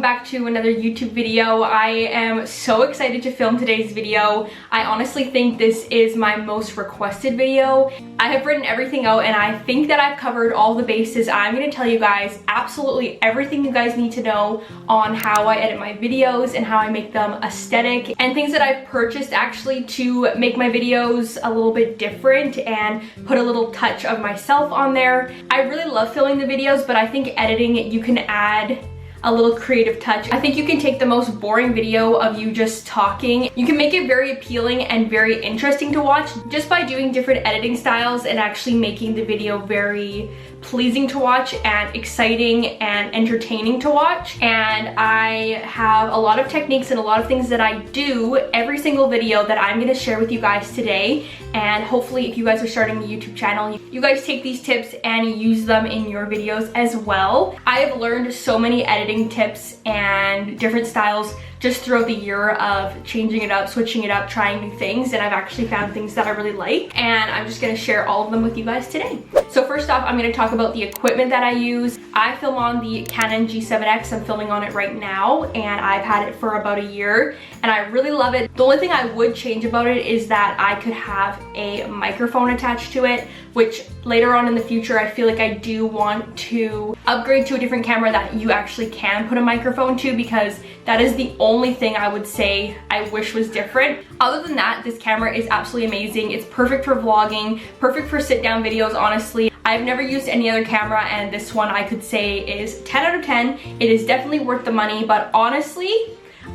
back to another YouTube video. I am so excited to film today's video. I honestly think this is my most requested video. I have written everything out and I think that I've covered all the bases. I'm going to tell you guys absolutely everything you guys need to know on how I edit my videos and how I make them aesthetic and things that I've purchased actually to make my videos a little bit different and put a little touch of myself on there. I really love filming the videos, but I think editing it, you can add a little creative touch. I think you can take the most boring video of you just talking. You can make it very appealing and very interesting to watch just by doing different editing styles and actually making the video very pleasing to watch and exciting and entertaining to watch. And I have a lot of techniques and a lot of things that I do every single video that I'm going to share with you guys today. And hopefully if you guys are starting a YouTube channel, you guys take these tips and use them in your videos as well. I have learned so many editing tips and different styles just throughout the year of changing it up, switching it up, trying new things, and I've actually found things that I really like, and I'm just gonna share all of them with you guys today. So first off, I'm gonna talk about the equipment that I use. I film on the Canon G7X. I'm filming on it right now, and I've had it for about a year, and I really love it. The only thing I would change about it is that I could have a microphone attached to it, which later on in the future, I feel like I do want to upgrade to a different camera that you actually can put a microphone to, because that is the only thing I would say I wish was different. Other than that, this camera is absolutely amazing. It's perfect for vlogging, perfect for sit down videos, honestly. I've never used any other camera, and this one I could say is 10 out of 10. It is definitely worth the money, but honestly,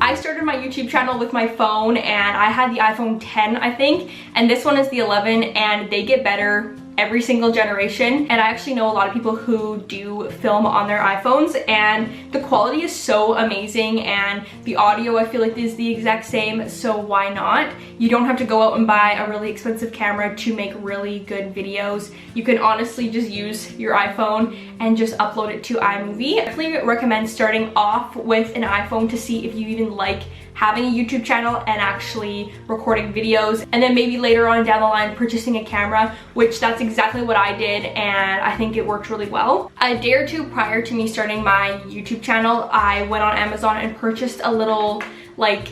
I started my YouTube channel with my phone and I had the iPhone 10, I think, and this one is the 11, and they get better every single generation. And I actually know a lot of people who do film on their iPhones, and the quality is so amazing, and the audio I feel like is the exact same, so why not? You don't have to go out and buy a really expensive camera to make really good videos. You can honestly just use your iPhone and just upload it to iMovie. I definitely recommend starting off with an iPhone to see if you even like having a YouTube channel and actually recording videos, and then maybe later on down the line purchasing a camera, which that's exactly what I did, and I think it worked really well. A day or two prior to me starting my YouTube channel, I went on Amazon and purchased a little like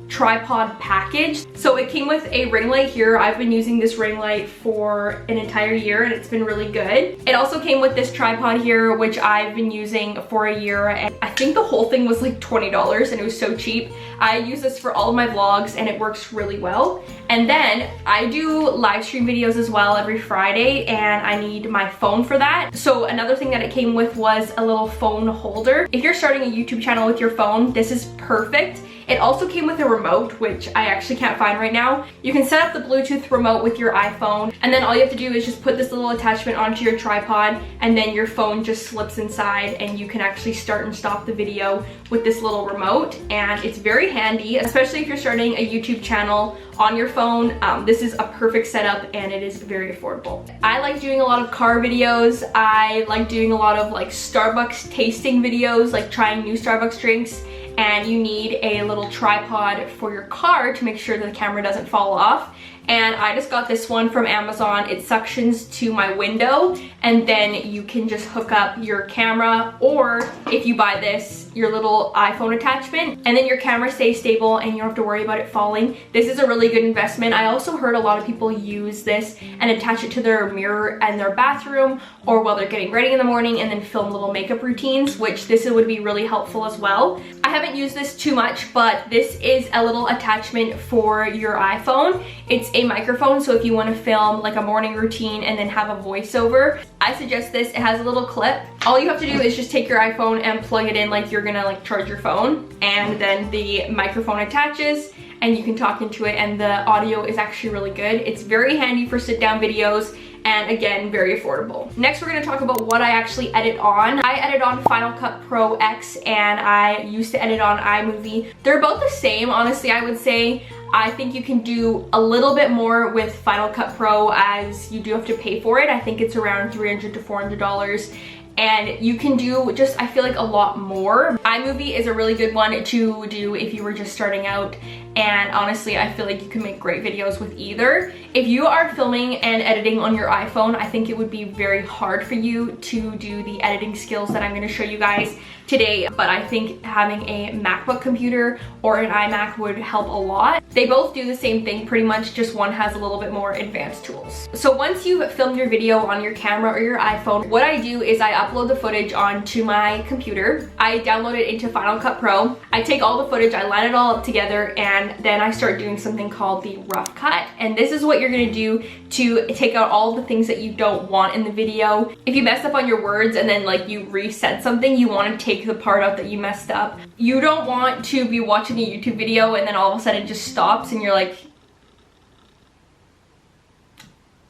tripod package. So it came with a ring light here. I've been using this ring light for an entire year and it's been really good. It also came with this tripod here, which I've been using for a year, and I think the whole thing was like $20 and it was so cheap. I use this for all of my vlogs and it works really well. And then I do live stream videos as well every Friday, and I need my phone for that. So another thing that it came with was a little phone holder. If you're starting a YouTube channel with your phone, this is perfect. It also came with a remote, which I actually can't find right now. You can set up the Bluetooth remote with your iPhone, and then all you have to do is just put this little attachment onto your tripod, and then your phone just slips inside and you can actually start and stop the video with this little remote. And it's very handy, especially if you're starting a YouTube channel on your phone. This is a perfect setup and it is very affordable. I like doing a lot of car videos. I like doing a lot of like Starbucks tasting videos, like trying new Starbucks drinks, and you need a little tripod for your car to make sure that the camera doesn't fall off. And I just got this one from Amazon. It suctions to my window, and then you can just hook up your camera, or if you buy this, your little iPhone attachment, and then your camera stays stable and you don't have to worry about it falling. This is a really good investment. I also heard a lot of people use this and attach it to their mirror and their bathroom, or while they're getting ready in the morning, and then film little makeup routines, which this would be really helpful as well. I haven't used this too much, but this is a little attachment for your iPhone. It's a microphone, so if you want to film like a morning routine and then have a voiceover, I suggest this. It has a little clip. All you have to do is just take your iPhone and plug it in like you're gonna like charge your phone, and then the microphone attaches and you can talk into it, and the audio is actually really good. It's very handy for sit down videos, and again, very affordable. Next, we're gonna talk about what I actually edit on. I edit on Final Cut Pro X, and I used to edit on iMovie. They're both the same, honestly, I would say. I think you can do a little bit more with Final Cut Pro, as you do have to pay for it. I think it's around $300 to $400. And you can do just, I feel like, a lot more. iMovie is a really good one to do if you were just starting out and honestly I feel like you can make great videos with either. If you are filming and editing on your iPhone, I think it would be very hard for you to do the editing skills that I'm going to show you guys today, but I think having a MacBook computer or an iMac would help a lot. They both do the same thing pretty much, just one has a little bit more advanced tools. So once you've filmed your video on your camera or your iPhone, what I do is I upload the footage onto my computer. I download it into Final Cut Pro. I take all the footage, I line it all up together, and then I start doing something called the rough cut. And this is what you're gonna do to take out all the things that you don't want in the video. If you mess up on your words and then like you reset something, you want to take the part out that you messed up. You don't want to be watching a YouTube video and then all of a sudden it just stops and you're like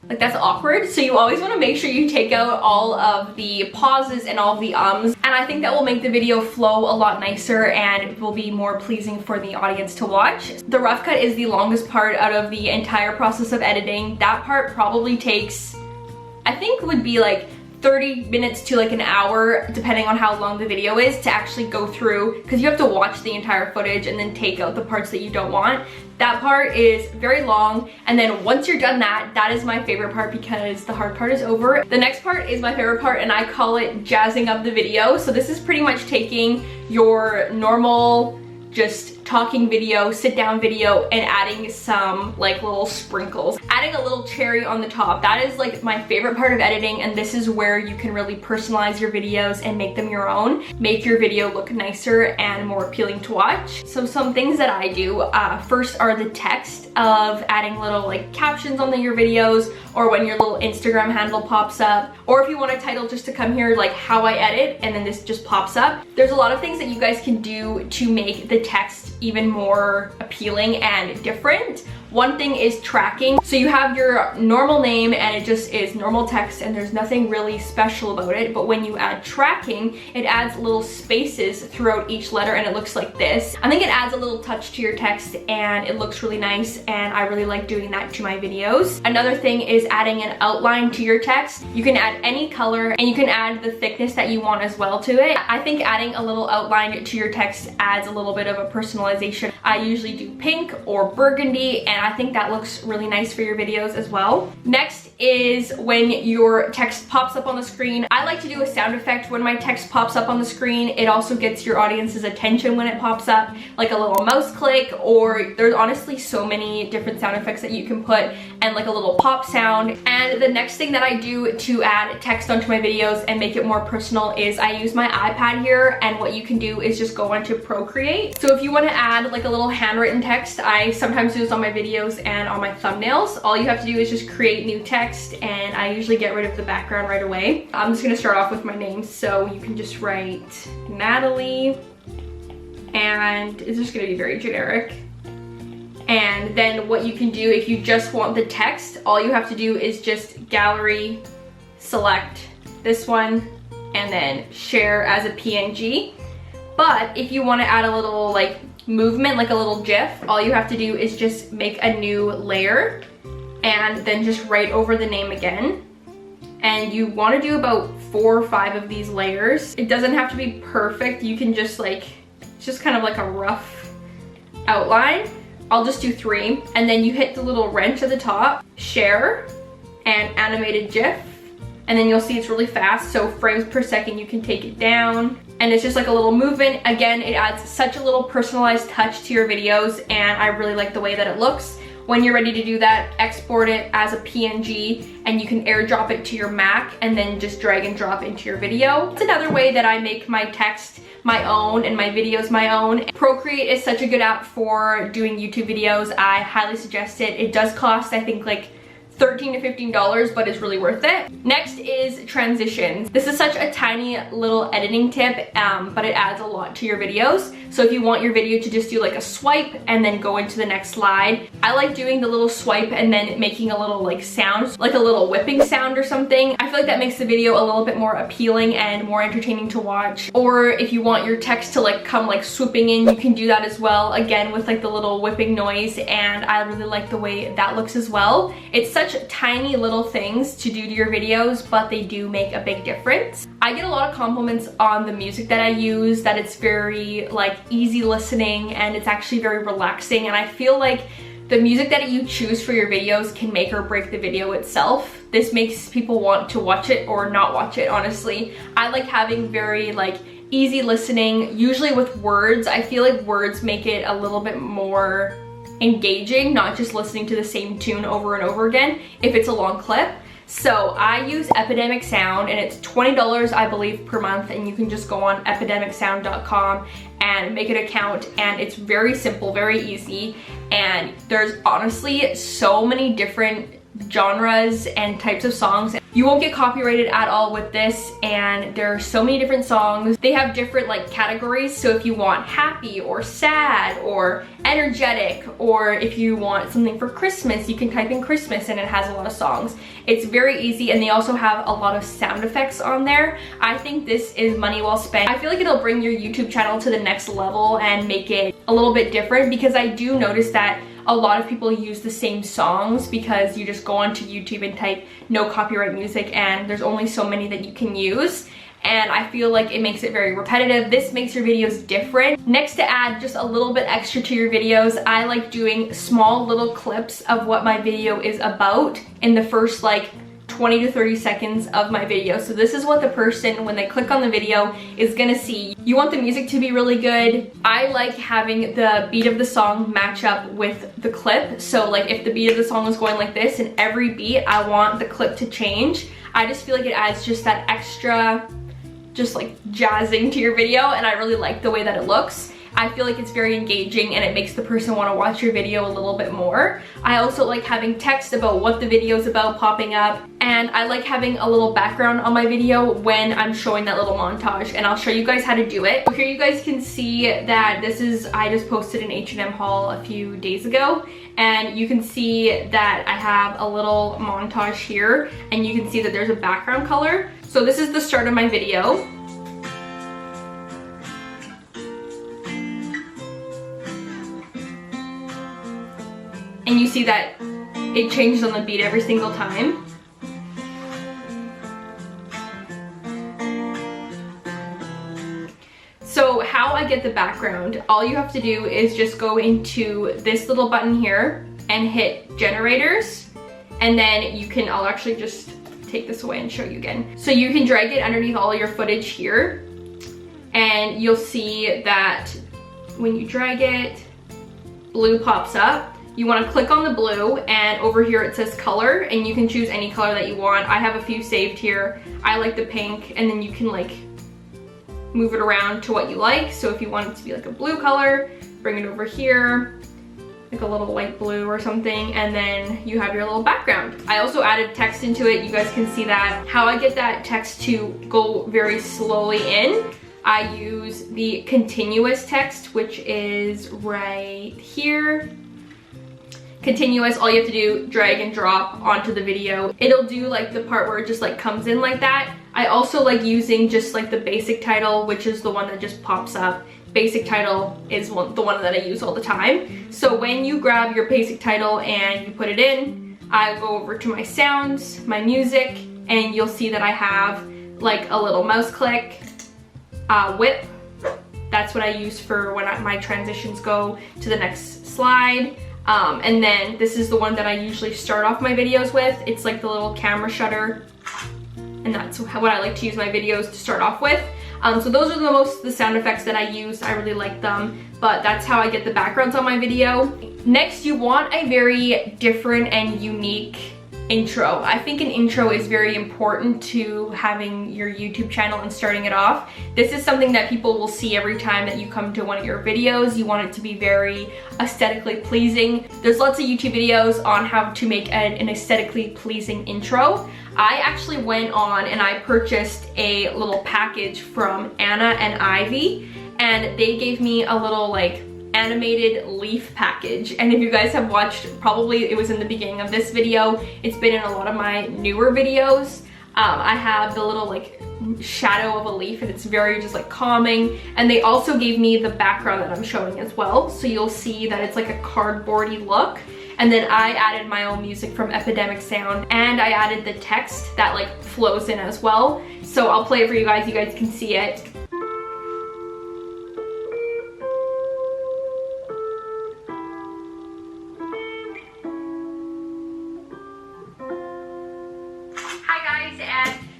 that's awkward. So you always want to make sure you take out all of the pauses and all of the ums, and I think that will make the video flow a lot nicer and it will be more pleasing for the audience to watch. The rough cut is the longest part out of the entire process of editing. That part probably takes, I think would be like 30 minutes to like an hour, depending on how long the video is, to actually go through, because you have to watch the entire footage and then take out the parts that you don't want. That part is very long, and then once you're done that is my favorite part because the hard part is over. The next part is my favorite part, and I call it jazzing up the video. So this is pretty much taking your normal just talking video, sit down video, and adding some like little sprinkles. Adding a little cherry on the top. That is like my favorite part of editing, and this is where you can really personalize your videos and make them your own. Make your video look nicer and more appealing to watch. So some things that I do, first are the text of adding little like captions on your videos, or when your little Instagram handle pops up, or if you want a title just to come here like how I edit, and then this just pops up. There's a lot of things that you guys can do to make the text even more appealing and different. One thing is tracking. So you have your normal name and it just is normal text and there's nothing really special about it, but when you add tracking, it adds little spaces throughout each letter and it looks like this. I think it adds a little touch to your text and it looks really nice, and I really like doing that to my videos. Another thing is adding an outline to your text. You can add any color and you can add the thickness that you want as well to it. I think adding a little outline to your text adds a little bit of a personalization. I usually do pink or burgundy, and I think that looks really nice for your videos as well. Next is when your text pops up on the screen. I like to do a sound effect when my text pops up on the screen. It also gets your audience's attention when it pops up, like a little mouse click, or there's honestly so many different sound effects that you can put, and like a little pop sound. And the next thing that I do to add text onto my videos and make it more personal is I use my iPad here, and what you can do is just go onto Procreate. So if you want to add like a little handwritten text, I sometimes do this on my videos and on my thumbnails. All you have to do is just create new text, and I usually get rid of the background right away. I'm just gonna start off with my name, so you can just write Natalie, and it's just gonna be very generic. And then what you can do, if you just want the text, all you have to do is just gallery, select this one, and then share as a PNG. But if you want to add a little like movement, like a little GIF, all you have to do is just make a new layer and then just write over the name again. And you want to do about 4 or 5 of these layers. It doesn't have to be perfect. You can just like, it's just kind of like a rough outline. I'll just do 3. And then you hit the little wrench at the top, share, and animated GIF. And then you'll see it's really fast, so frames per second, you can take it down. And it's just like a little movement. Again, it adds such a little personalized touch to your videos, and I really like the way that it looks. When you're ready to do that, export it as a PNG, and you can airdrop it to your Mac and then just drag and drop into your video. It's another way that I make my text my own and my videos my own. Procreate is such a good app for doing YouTube videos. I highly suggest it. It does cost, I think, like $13 to $15, but it's really worth it. Next is transitions. This is such a tiny little editing tip, but it adds a lot to your videos. So if you want your video to just do like a swipe and then go into the next slide, I like doing the little swipe and then making a little like sound, like a little whipping sound or something. I feel like that makes the video a little bit more appealing and more entertaining to watch. Or if you want your text to like come like swooping in, you can do that as well, again with like the little whipping noise, and I really like the way that looks as well. It's such tiny little things to do to your videos, but they do make a big difference. I get a lot of compliments on the music that I use, that it's very like easy listening and it's actually very relaxing, and I feel like the music that you choose for your videos can make or break the video itself. This makes people want to watch it or not watch it, honestly. I like having very like easy listening, usually with words. I feel like words make it a little bit more engaging, not just listening to the same tune over and over again if it's a long clip. So I use Epidemic Sound, and it's $20 I believe per month, and you can just go on epidemicsound.com and make an account, and it's very simple, very easy, and there's honestly so many different genres and types of songs. You won't get copyrighted at all with this, and there are so many different songs. They have different like categories, so if you want happy or sad or energetic, or if you want something for Christmas, you can type in Christmas and it has a lot of songs. It's very easy, and they also have a lot of sound effects on there. I think this is money well spent. I feel like it'll bring your YouTube channel to the next level and make it a little bit different, because I do notice that a lot of people use the same songs because you just go onto YouTube and type no copyright music, and there's only so many that you can use, and I feel like it makes it very repetitive. This makes your videos different. Next, to add just a little bit extra to your videos, I like doing small little clips of what my video is about in the first like 20 to 30 seconds of my video. So this is what the person, when they click on the video, is gonna see. You want the music to be really good. I like having the beat of the song match up with the clip. So like if the beat of the song is going like this, and every beat I want the clip to change, I just feel like it adds just that extra, just like jazzing to your video, and I really like the way that it looks. I feel like it's very engaging, and it makes the person want to watch your video a little bit more. I also like having text about what the video is about popping up, and I like having a little background on my video when I'm showing that little montage, and I'll show you guys how to do it. So here you guys can see that this is, I just posted an H&M haul a few days ago, and you can see that I have a little montage here, and you can see that there's a background color. So this is the start of my video. And you see that it changes on the beat every single time. So how I get the background, all you have to do is just go into this little button here and hit generators, and then you can, I'll actually just take this away and show you again. So you can drag it underneath all your footage here, and you'll see that when you drag it, blue pops up. You want to click on the blue, and over here it says color, and you can choose any color that you want. I have a few saved here. I like the pink, and then you can like move it around to what you like. So if you want it to be like a blue color, bring it over here, like a little light blue or something, and then you have your little background. I also added text into it. You guys can see that. How I get that text to go very slowly in, I use the continuous text, which is right here. Continuous, all you have to do, drag and drop onto the video. It'll do like the part where it just like comes in like that. I also like using just like the basic title, which is the one that just pops up. Basic title is the one that I use all the time. So when you grab your basic title and you put it in, I go over to my sounds, my music, and you'll see that I have like a little mouse click, whip. That's what I use for when my transitions go to the next slide. And then this is the one that I usually start off my videos with. It's like the little camera shutter, and that's what I like to use my videos to start off with. So those are most of the sound effects that I use. I really like them, but that's how I get the backgrounds on my video. Next, you want a very different and unique intro. I think an intro is very important to having your YouTube channel and starting it off. This is something that people will see every time that you come to one of your videos. You want it to be very aesthetically pleasing. There's lots of YouTube videos on how to make an aesthetically pleasing intro. I actually went on and I purchased a little package from Anna and Ivy, and they gave me a little like animated leaf package. And if you guys have watched, probably it was in the beginning of this video, it's been in a lot of my newer videos. I have the little like shadow of a leaf, and it's very just like calming. And they also gave me the background that I'm showing as well, so you'll see that it's like a cardboardy look. And then I added my own music from Epidemic Sound, and I added the text that like flows in as well. So I'll play it for you guys can see it.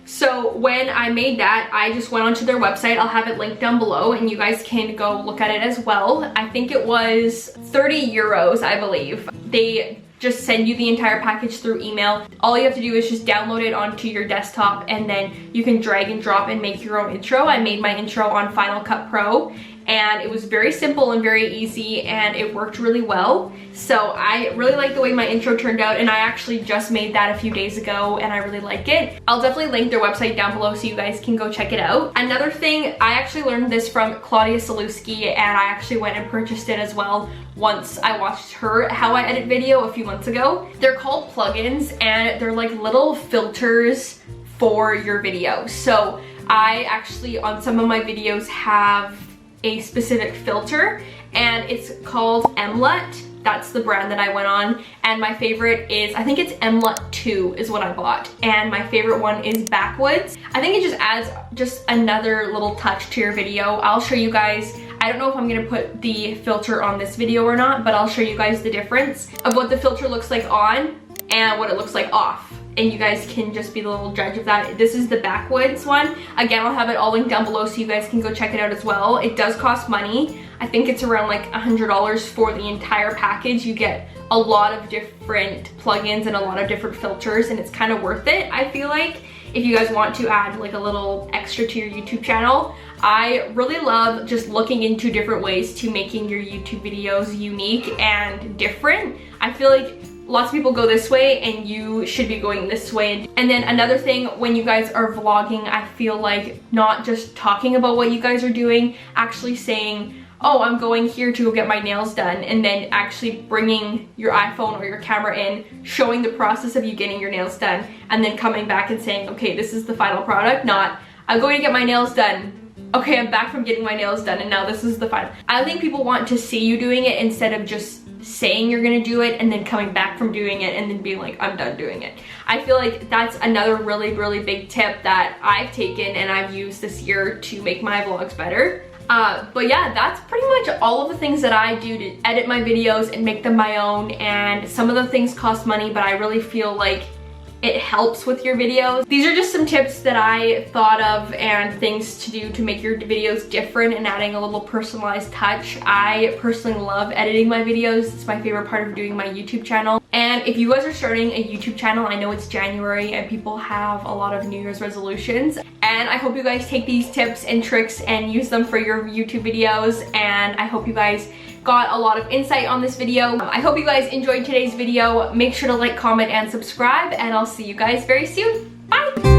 So when I made that, I just went onto their website. I'll have it linked down below and you guys can go look at it as well. I think it was 30 euros, I believe. They just send you the entire package through email. All you have to do is just download it onto your desktop and then you can drag and drop and make your own intro. I made my intro on Final Cut Pro and it was very simple and very easy and it worked really well. So I really like the way my intro turned out, and I actually just made that a few days ago and I really like it. I'll definitely link their website down below so you guys can go check it out. Another thing, I actually learned this from Claudia Salewski and I actually went and purchased it as well once I watched her How I Edit video a few months ago. They're called plugins and they're like little filters for your video. So I actually on some of my videos have a specific filter and it's called MLUT. That's the brand that I went on, and my favorite is, I think it's MLUT 2 is what I bought, and my favorite one is Backwoods. I think it just adds just another little touch to your video. I'll show you guys. I don't know if I'm gonna put the filter on this video or not, but I'll show you guys the difference of what the filter looks like on and what it looks like off. And you guys can just be the little judge of that. This is the Backwoods one. Again, I'll have it all linked down below so you guys can go check it out as well. It does cost money. I think it's around like $100 for the entire package. You get a lot of different plugins and a lot of different filters, and it's kind of worth it, I feel like, if you guys want to add like a little extra to your YouTube channel. I really love just looking into different ways to making your YouTube videos unique and different. I feel like lots of people go this way and you should be going this way. And then another thing, when you guys are vlogging, I feel like not just talking about what you guys are doing, actually saying, oh, I'm going here to go get my nails done, and then actually bringing your iPhone or your camera in, showing the process of you getting your nails done, and then coming back and saying, okay, this is the final product, not, I'm going to get my nails done. Okay, I'm back from getting my nails done and now this is the final. I think people want to see you doing it instead of just saying you're gonna do it and then coming back from doing it and then being like, I'm done doing it. I feel like that's another really, really big tip that I've taken and I've used this year to make my vlogs better. But yeah, that's pretty much all of the things that I do to edit my videos and make them my own, and some of the things cost money, but I really feel like it helps with your videos. These are just some tips that I thought of and things to do to make your videos different and adding a little personalized touch. I personally love editing my videos. It's my favorite part of doing my YouTube channel. And if you guys are starting a YouTube channel, I know it's January and people have a lot of New Year's resolutions. And I hope you guys take these tips and tricks and use them for your YouTube videos. And I hope you guys got a lot of insight on this video. I hope you guys enjoyed today's video. Make sure to like, comment, and subscribe, and I'll see you guys very soon. Bye!